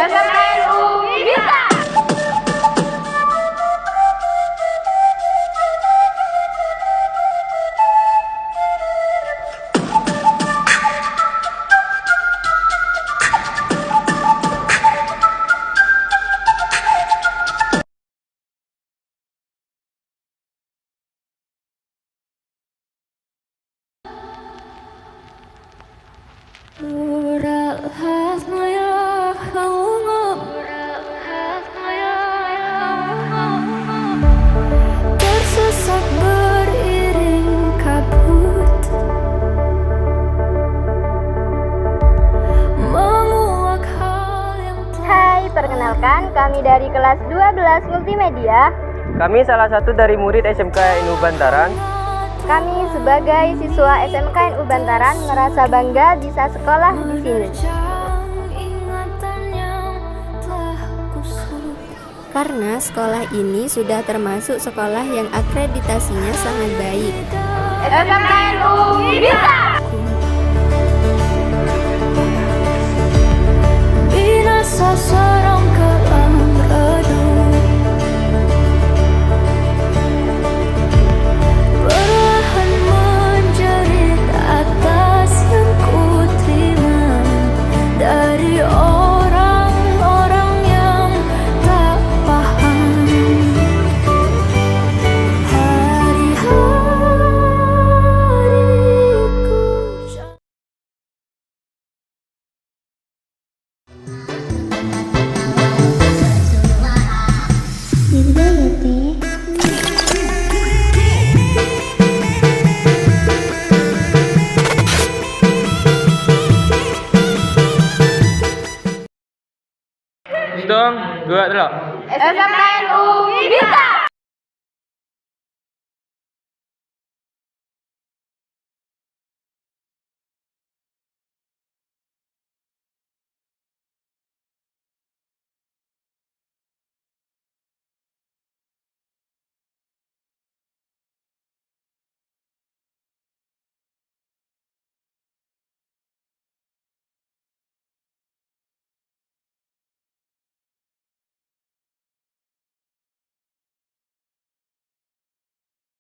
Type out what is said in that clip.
SMKNU bisa! Tersesat beriring kabut, menguak hal yang Hai, perkenalkan kami dari kelas 12 Multimedia. Kami salah satu dari murid SMKNU Bantaran. Kami sebagai siswa SMKNU Bantaran merasa bangga bisa sekolah di sini. Karena sekolah ini sudah termasuk sekolah yang akreditasinya sangat baik. SMKNU bisa! binasa serang kelam redup, perlahan menjerit atas yang ku terima dari orang-orang yang tak paham. Hari-hariku Hitung, dua, dulu. SMKNU bisa!